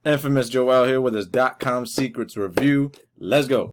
Infamous Joel here with his Dotcom Secrets review. Let's go.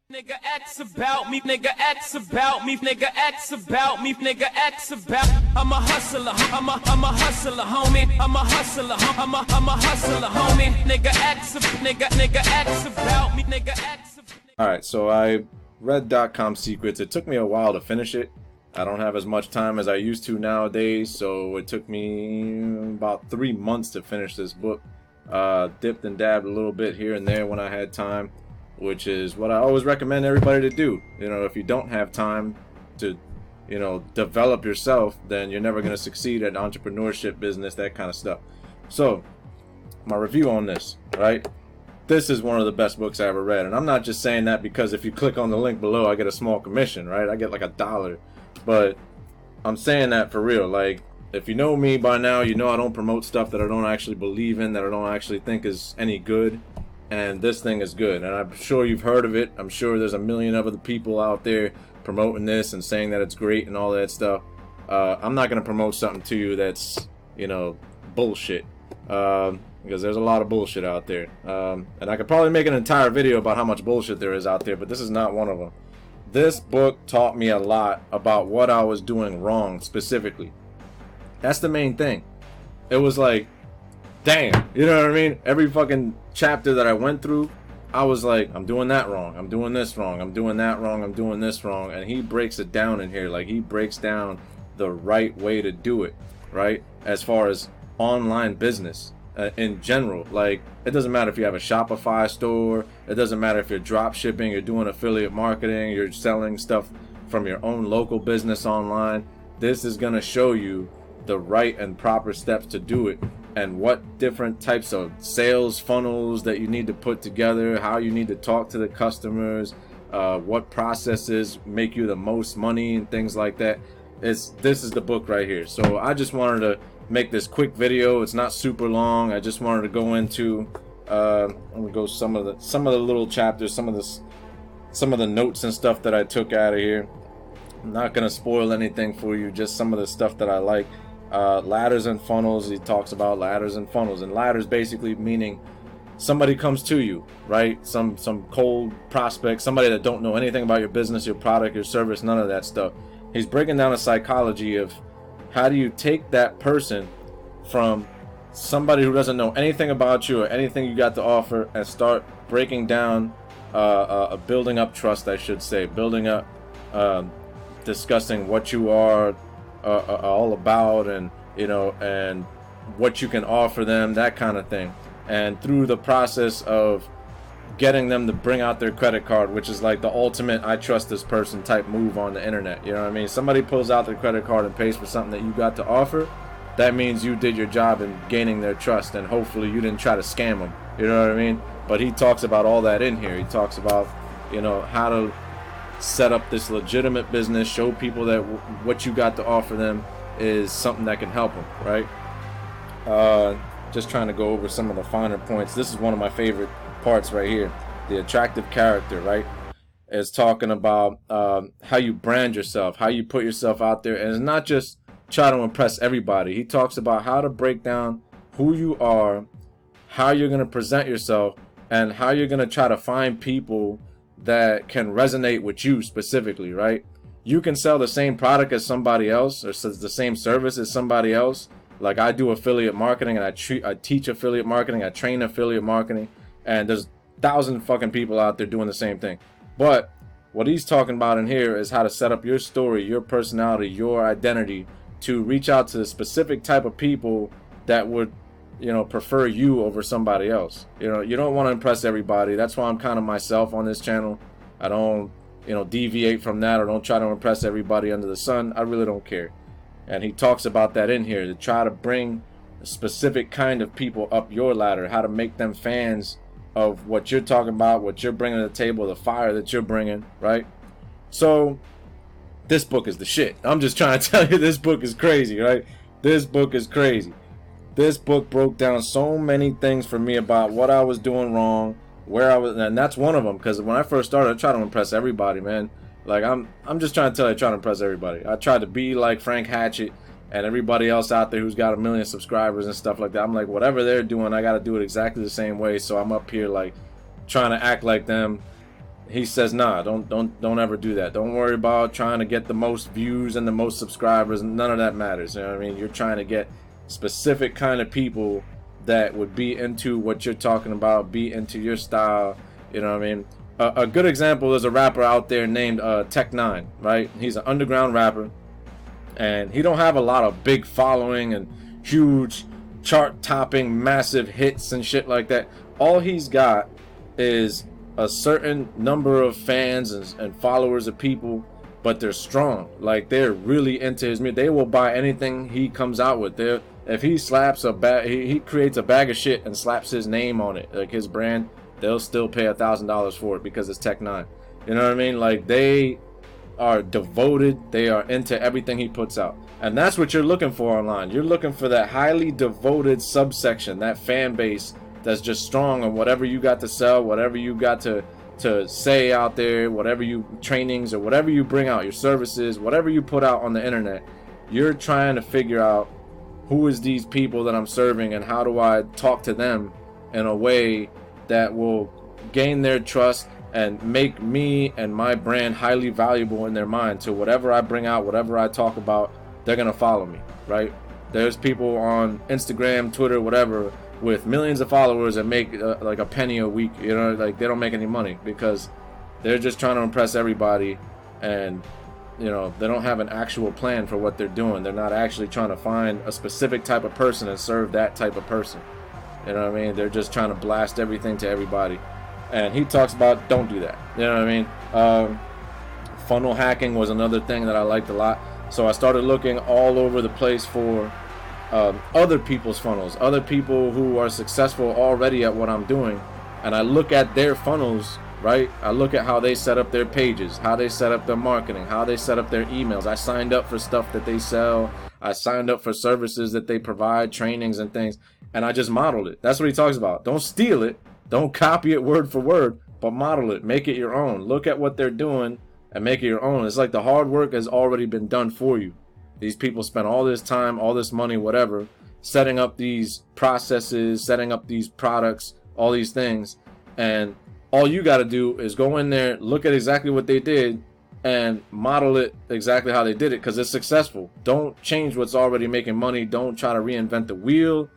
Nigga X about me, nigga X about me, nigga X about me, nigga X about. I'm a hustler, I'm a hustler, homie. I'm a hustler, I'm a hustler, homie. Nigga X about me, nigga X. Alright, so I read Dotcom Secrets. It took me a while to finish it. I don't have as much time as I used to nowadays, so it took me about 3 months to finish this book. Dipped and dabbed a little bit here and there when I had time, which is what I always recommend everybody to do. You know, if you don't have time to, you know, develop yourself, then you're never going to succeed at entrepreneurship, business, that kind of stuff. So, my review on this, right? This is one of the best books I ever read. And I'm not just saying that because if you click on the link below, I get a small commission, right? I get like $1. But I'm saying that for real. Like, if you know me by now, you know I don't promote stuff that I don't actually believe in, that I don't actually think is any good. And this thing is good, and I'm sure you've heard of it. I'm sure there's a million other people out there promoting this and saying that it's great and all that stuff. I'm not gonna promote something to you that's, you know, bullshit, because there's a lot of bullshit out there, and I could probably make an entire video about how much bullshit there is out there, but this is not one of them. This book taught me a lot about what I was doing wrong specifically. That's the main thing. It was like, damn, you know what I mean? Every fucking chapter that I went through, I was like, I'm doing that wrong, I'm doing this wrong, I'm doing that wrong, I'm doing this wrong. And he breaks it down in here. Like, he breaks down the right way to do it, right? As far as online business in general. Like, it doesn't matter if you have a Shopify store, it doesn't matter if you're drop shipping, you're doing affiliate marketing, you're selling stuff from your own local business online. This is gonna show you the right and proper steps to do it, and what different types of sales funnels that you need to put together, how you need to talk to the customers, what processes make you the most money and things like that. This is the book right here. So I just wanted to make this quick video. It's not super long. I just wanted to go into I'm gonna go some of the little chapters, some of the notes and stuff that I took out of here. I'm not gonna spoil anything for you, just some of the stuff that I like. Ladders and funnels. He talks about ladders and funnels, and ladders basically meaning somebody comes to you, right? Some cold prospect, somebody that don't know anything about your business, your product, your service, none of that stuff. He's breaking down a psychology of how do you take that person from somebody who doesn't know anything about you or anything you got to offer, and start breaking down building up trust, I should say, building up, discussing what you are all about, and you know, and what you can offer them, that kind of thing. And through the process of getting them to bring out their credit card, which is like the ultimate I trust this person type move on the internet, you know what I mean? Somebody pulls out their credit card and pays for something that you got to offer, that means you did your job in gaining their trust, and hopefully you didn't try to scam them, you know what I mean? But he talks about all that in here. He talks about, you know, how to set up this legitimate business, show people that what you got to offer them is something that can help them, right? Just trying to go over some of the finer points. This is one of my favorite parts right here. The attractive character, right? Is talking about how you brand yourself, how you put yourself out there, and it's not just try to impress everybody. He talks about how to break down who you are, how you're going to present yourself, and how you're going to try to find people that can resonate with you specifically, right? You can sell the same product as somebody else, or the same service as somebody else. Like, I do affiliate marketing, and I teach affiliate marketing, I train affiliate marketing, and there's 1,000 fucking people out there doing the same thing. But what he's talking about in here is how to set up your story, your personality, your identity to reach out to the specific type of people that would, you know, prefer you over somebody else. You know, you don't want to impress everybody. That's why I'm kind of myself on this channel. I don't, you know, deviate from that, or don't try to impress everybody under the sun. I really don't care. And he talks about that in here, to try to bring a specific kind of people up your ladder, how to make them fans of what you're talking about, what you're bringing to the table, the fire that you're bringing, right? So this book is the shit. I'm just trying to tell you, this book is crazy, right? This book is crazy. This book broke down so many things for me about what I was doing wrong, where I was, and that's one of them. Because when I first started, I tried to impress everybody, man. Like, I'm just trying to tell you, I try to impress everybody. I tried to be like Frank Hatchett, and everybody else out there who's got 1 million subscribers and stuff like that. I'm like, whatever they're doing, I got to do it exactly the same way. So I'm up here like trying to act like them. He says, nah, don't ever do that. Don't worry about trying to get the most views and the most subscribers. None of that matters. You know what I mean? You're trying to get specific kind of people that would be into what you're talking about, be into your style. You know what I mean? A good example is a rapper out there named Tech9, right? He's an underground rapper, and he don't have a lot of big following and huge chart-topping massive hits and shit like that. All he's got is a certain number of fans and followers of people, but they're strong. Like, they're really into his music. They will buy anything he comes out with. If he slaps a bag, he creates a bag of shit and slaps his name on it, like his brand, they'll still pay $1,000 for it because it's Tech9. You know what I mean? Like, they are devoted. They are into everything he puts out, and that's what you're looking for online. You're looking for that highly devoted subsection, that fan base that's just strong on whatever you got to sell, whatever you got to say out there, whatever you trainings or whatever you bring out, your services, whatever you put out on the internet. You're trying to figure out who is these people that I'm serving, and how do I talk to them in a way that will gain their trust and make me and my brand highly valuable in their mind. So whatever I bring out, whatever I talk about, they're gonna follow me, right? There's people on Instagram, Twitter, whatever, with millions of followers and make like a penny a week. You know, like, they don't make any money because they're just trying to impress everybody, and you know, they don't have an actual plan for what they're doing. They're not actually trying to find a specific type of person and serve that type of person. You know what I mean? They're just trying to blast everything to everybody. And he talks about, don't do that. You know what I mean? Funnel hacking was another thing that I liked a lot. So I started looking all over the place for other people's funnels, other people who are successful already at what I'm doing. And I look at their funnels, right? I look at how they set up their pages, how they set up their marketing, how they set up their emails. I signed up for stuff that they sell. I signed up for services that they provide, trainings and things. And I just modeled it. That's what he talks about. Don't steal it. Don't copy it word for word, but model it. Make it your own. Look at what they're doing and make it your own. It's like the hard work has already been done for you. These people spend all this time, all this money, whatever, setting up these processes, setting up these products, all these things. And all you got to do is go in there, look at exactly what they did, and model it exactly how they did it, because it's successful. Don't change what's already making money. Don't try to reinvent the wheel.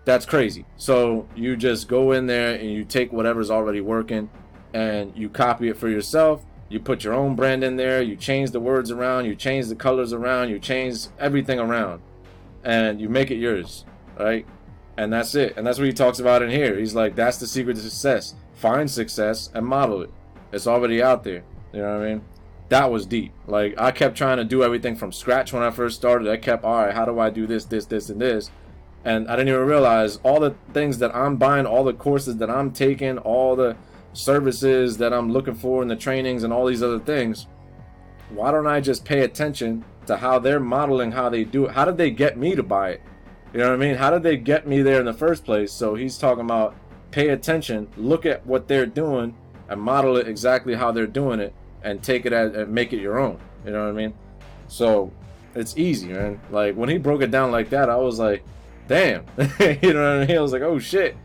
That's crazy. So you just go in there and you take whatever's already working and you copy it for yourself. You put your own brand in there. You change the words around. You change the colors around. You change everything around, and you make it yours, right? And that's it. And that's what he talks about in here. He's like, that's the secret to success. Find success and model it. It's already out there. You know what I mean? That was deep. Like, I kept trying to do everything from scratch when I first started. I kept, all right, how do I do this, this, this, and this? And I didn't even realize all the things that I'm buying, all the courses that I'm taking, all the services that I'm looking for in the trainings and all these other things. Why don't I just pay attention to how they're modeling, how they do it? How did they get me to buy it? You know what I mean? How did they get me there in the first place? So he's talking about pay attention, look at what they're doing and model it exactly how they're doing it and take it as, and make it your own. You know what I mean? So it's easy, man. Like, when he broke it down like that, I was like, damn. You know what I mean? I was like, oh shit.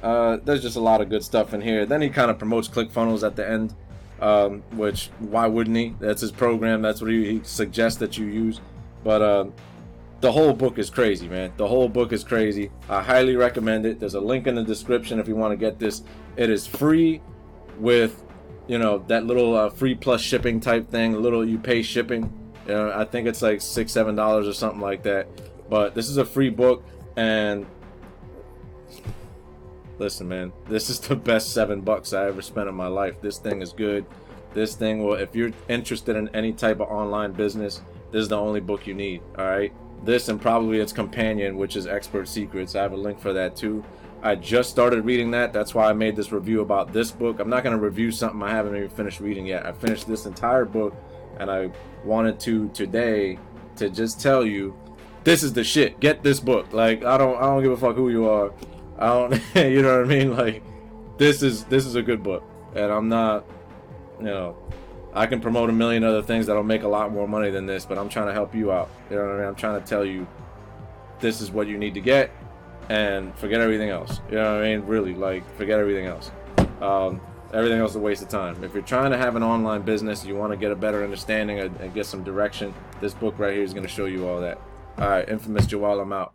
There's just a lot of good stuff in here. Then he kind of promotes ClickFunnels at the end, which, why wouldn't he? That's his program. That's what he suggests that you use. But the whole book is crazy, man. The whole book is crazy. I highly recommend it. There's a link in the description if you want to get this. It is free with, you know, that little free plus shipping type thing. A little, you pay shipping. You know, I think it's like $6-7 or something like that. But this is a free book, and listen, man, this is the best $7 I ever spent in my life. This thing is good. This thing will, if you're interested in any type of online business, this is the only book you need. All right, this and probably its companion, which is Expert Secrets. I have a link for that too. I just started reading that. That's why I made this review about this book. I'm not going to review something I haven't even finished reading yet. I finished this entire book, and I wanted to today to just tell you, this is the shit. Get this book. Like, I don't give a fuck who you are. I don't, you know what I mean? Like, this is a good book, and I'm not, you know, I can promote a million other things that'll make a lot more money than this, but I'm trying to help you out. You know what I mean? I'm trying to tell you this is what you need to get, and forget everything else. You know what I mean? Really, like, forget everything else. Everything else is a waste of time. If you're trying to have an online business, you want to get a better understanding and get some direction, this book right here is going to show you all that. All right, Infamous Joel, I'm out.